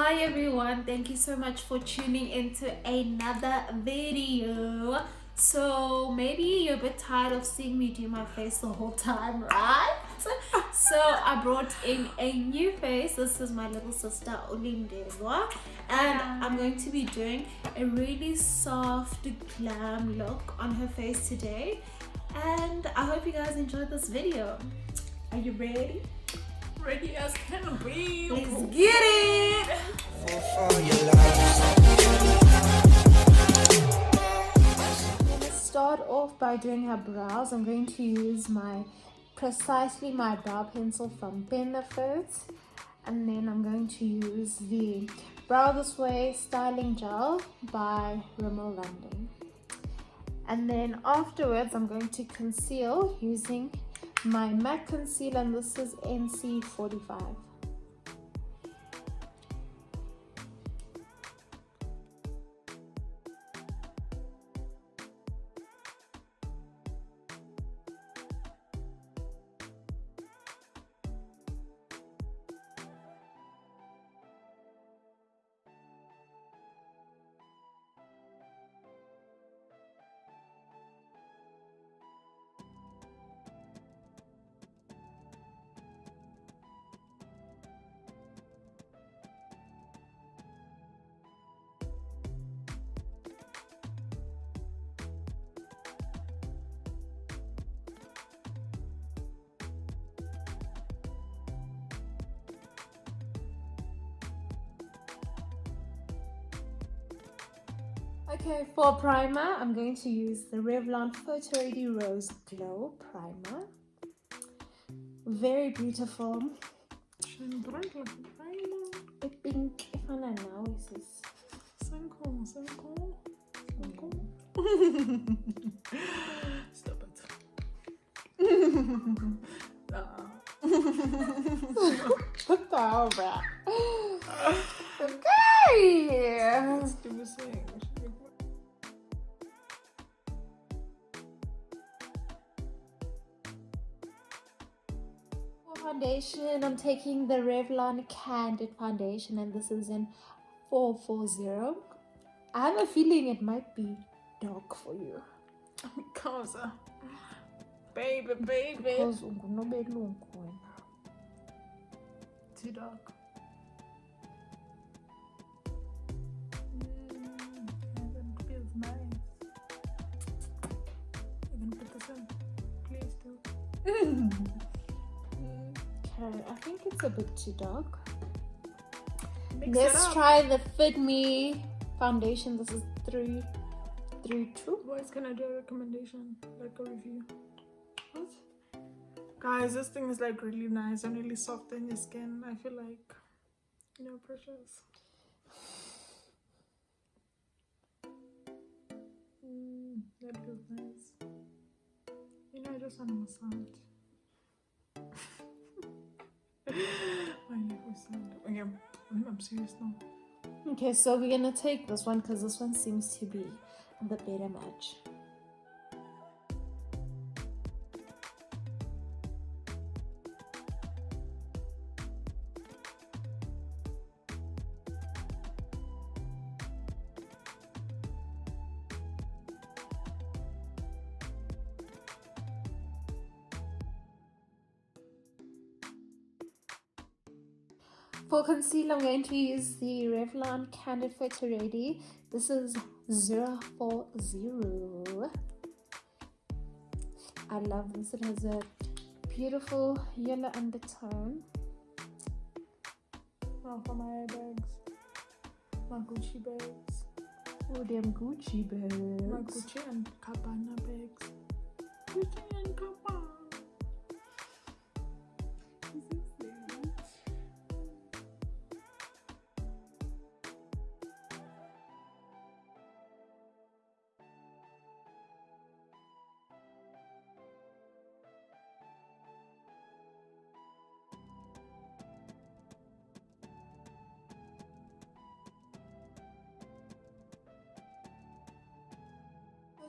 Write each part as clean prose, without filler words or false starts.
Hi everyone, thank you so much for tuning into another video. So maybe you're a bit tired of seeing me do my face the whole time, right? So I brought in a new face. This is my little sister Olindezwa, and I'm going to be doing a really soft glam look on her face today, and I hope you guys enjoyed this video. Are you ready? Ready as can be. Let's get it! I'm going to start off by doing her brows. I'm going to use precisely my brow pencil from Benefit, and then I'm going to use the Brow This Way styling gel by Rimmel London, and then afterwards I'm going to conceal using my MAC concealer, and this is NC45. Okay, for primer, I'm going to use the Revlon Photo Ready Rose Glow Primer. Very beautiful. I think if I know this is Stop it. Shut the hell up. Okay. Let's do the same. Foundation, I'm taking the Revlon Candid Foundation, and this is in 440. I have a feeling it might be dark for you. Xhosa. Baby. Because too Too dark. That feels nice. You're gonna put this in. Please do. Okay, I think it's a bit too dark. Mix Let's try the Fit Me foundation. This is 332. Boys, can I do a recommendation? Like a review? What? Guys, this thing is like really nice and really soft in your skin. I feel like, precious. That feels nice. I just want a massage. My neck was sad. Okay, I'm serious now. Okay, so we're gonna take this one because this one seems to be the better match. For concealer, I'm going to use the Revlon Candid Photo Ready. This is 040. I love this. It has a beautiful yellow undertone. Oh, for my bags. My Gucci bags. Oh, them Gucci bags. My Gucci and Cabana bags. Gucci and Cabana.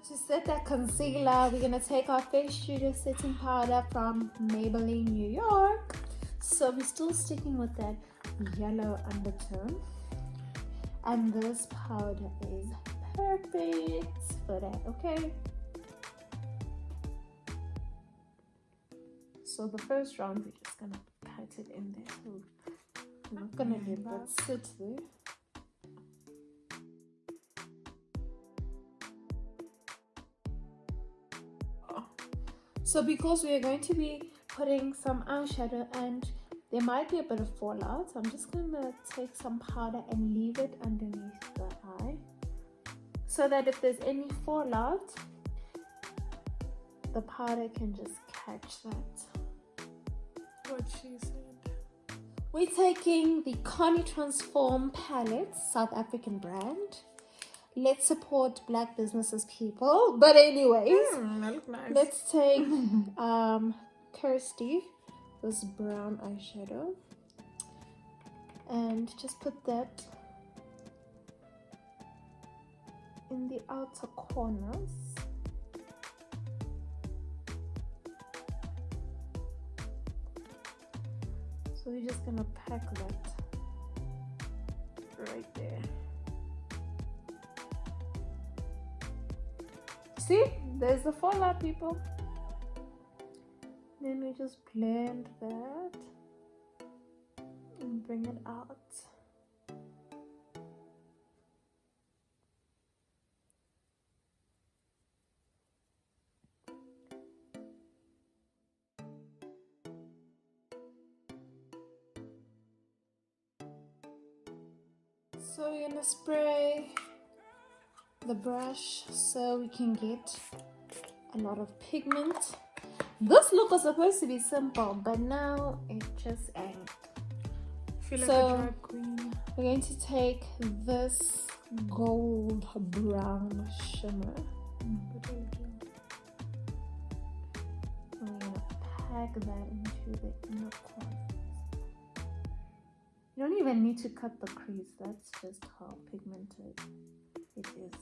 To set that concealer, we're gonna take our Face Studio setting powder from Maybelline New York. So we're still sticking with that yellow undertone. And this powder is perfect for that, okay? So the first round, we're just gonna pat it in there. So we're not gonna let that sit there. So because we are going to be putting some eyeshadow and there might be a bit of fallout, I'm just gonna take some powder and leave it underneath the eye so that if there's any fallout, the powder can just catch that. What she said. We're taking the Connie Transform palette, South African brand. Let's support black businesses, people. But anyways, That look nice. let's take Kirsty, this brown eyeshadow, and just put that in the outer corners. So we're just gonna pack that right there. See, there's the fallout, people. Then we just blend that and bring it out. So we're gonna spray the brush so we can get a lot of pigment. This look was supposed to be simple, but now it just ain't. I feel like So, a drag queen. We're going to take this gold brown shimmer and we're gonna pack that into the inner corner. You don't even need to cut the crease, that's just how pigmented it is.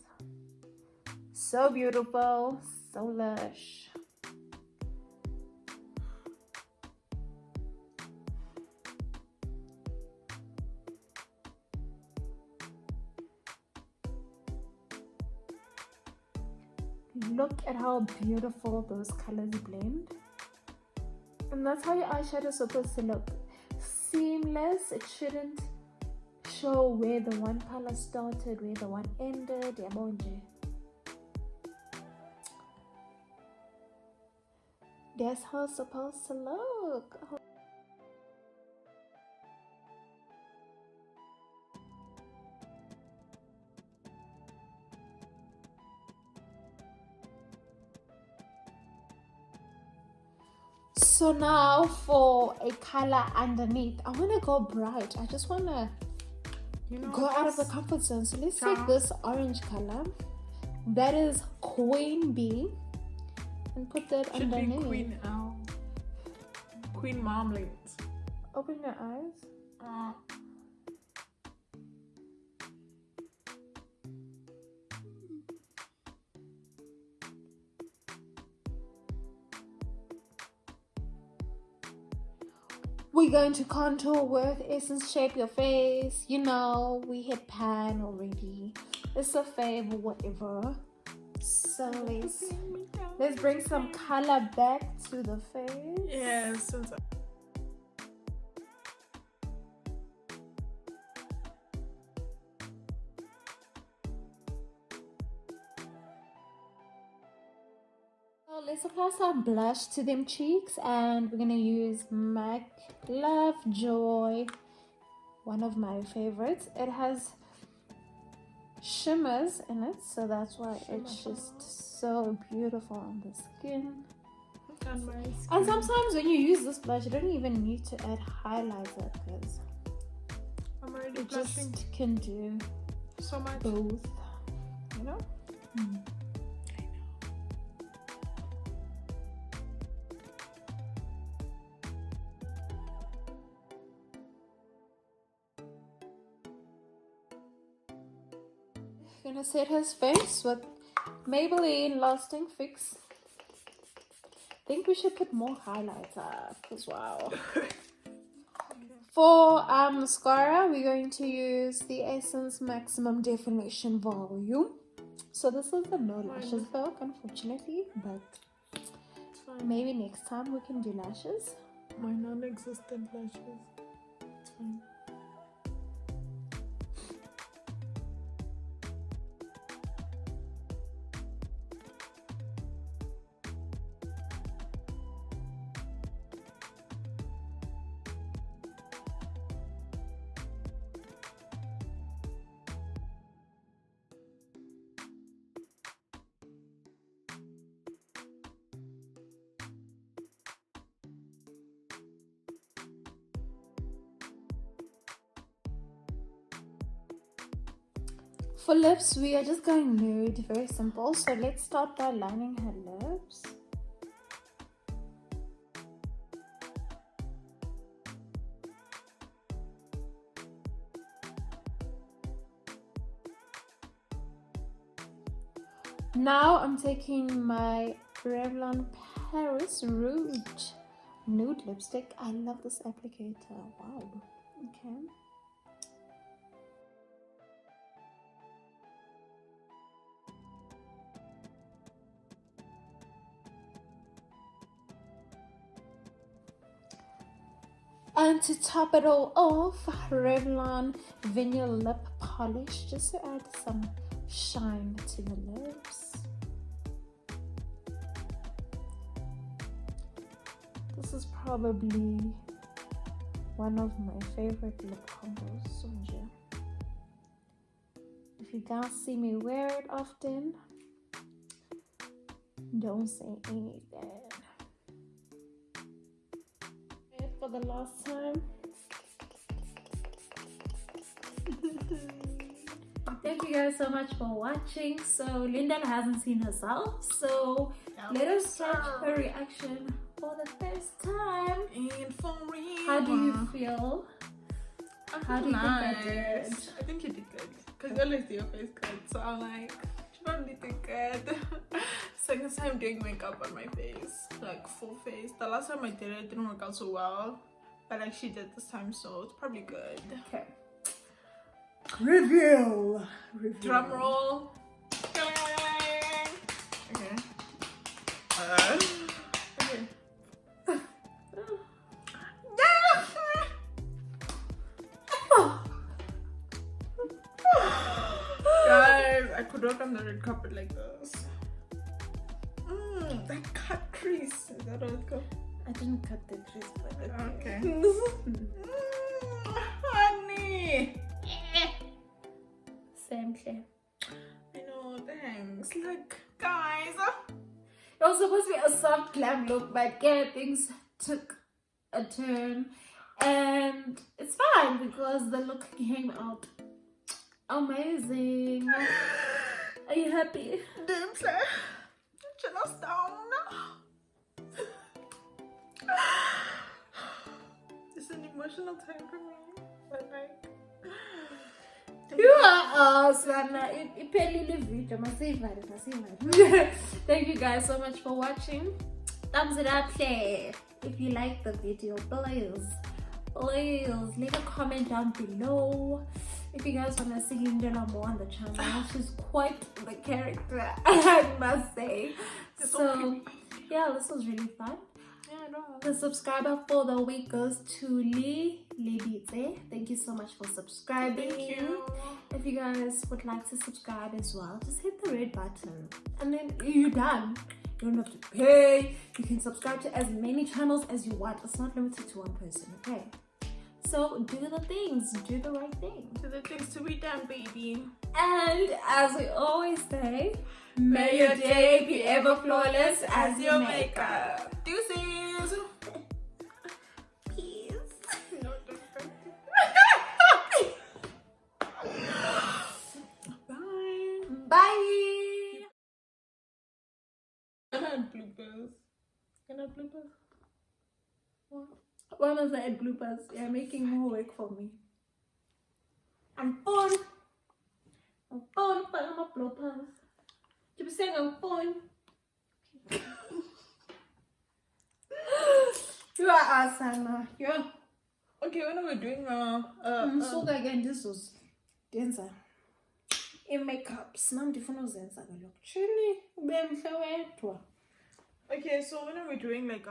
So beautiful, so lush. Look at how beautiful those colors blend. And that's how your eyeshadow is supposed to look. Seamless. It shouldn't show where the one color started, where the one ended. That's how it's supposed to look. Oh. So now for a color underneath, I want to go bright. I just want to go out of the comfort zone. So let's take this orange color. That is Queen Bee. And put that Should underneath. be Queen L. Queen Marmalade. Open your eyes. We're going to contour with Essence Shape Your Face. You know, we hit pan already. It's a fave or whatever. So let's bring some color back to the face. Yes. So let's apply some blush to them cheeks, and we're gonna use MAC Love Joy, one of my favorites. It has shimmers in it, so that's why it's just so beautiful on the skin. And sometimes when you use this blush, you don't even need to add highlighter because I'm already it blushing. just can do So much. both, you know. Gonna set his face with Maybelline Lasting Fix. I think we should put more highlighter because wow. For mascara, we're going to use the Essence Maximum Definition Volume. So this is the no lashes though, unfortunately, but It's fine. maybe next time we can do lashes. My non-existent lashes. It's fine. For lips, we are just going nude, very simple. So let's start by lining her lips. Now I'm taking my Revlon Paris Rouge nude lipstick. I love this applicator. Wow. Okay. And to top it all off, Revlon Vinyl Lip Polish, just to add some shine to the lips. This is probably one of my favorite lip combos. If you guys see me wear it often, don't say anything. For the last time. Thank you guys so much for watching. So Linda hasn't seen herself, so let us check her reaction for the first time. And for real. How do you feel? How do you think I did? I think you did good. Because you always do your face good. So I'm like, you probably did good. Second time doing makeup on my face. Like full face. The last time I did it didn't work out so well. But like she did this time, so it's probably good. Okay. Review. Drum roll. Okay. Okay. Guys, I could walk on the red carpet like this. That cut crease. Is that what it's called? I didn't cut the crease, but okay. Honey. Same thing. I know, thanks. Like, guys. It was supposed to be a soft glam look, but yeah, things took a turn. And it's fine because the look came out amazing. Are you happy? Damn, sir. Chill us down. It's an emotional time for me. But like, you are awesome. Thank you guys so much for watching. Thumbs it up there if you like the video. Please leave a comment down below if you guys want to see Linda more on the channel. She's quite the character, I must say. So yeah, this was really fun. The subscriber for the week goes to Lee Lebite. Thank you so much for subscribing. Thank you. If you guys would like to subscribe as well, just hit the red button and then you're done. You don't have to pay. You can subscribe to as many channels as you want. It's not limited to one person, okay? So do the things, do the right thing. Do the things to be done, baby. And as we always say, may your day be ever flawless as your makeup. Deuces. Peace. Bye. Bye. Can I have bloopers? Can I have bloopers? What? Why must I add bloopers? You're making more work for me. I'm born for my bloopers. You be saying I'm born. You are awesome. You're Okay, when are we doing So again, this was dancer. In makeups. Nam ndifuna uzenza kaloku. Chili, ube mhle wedwa. Okay, so when are we doing like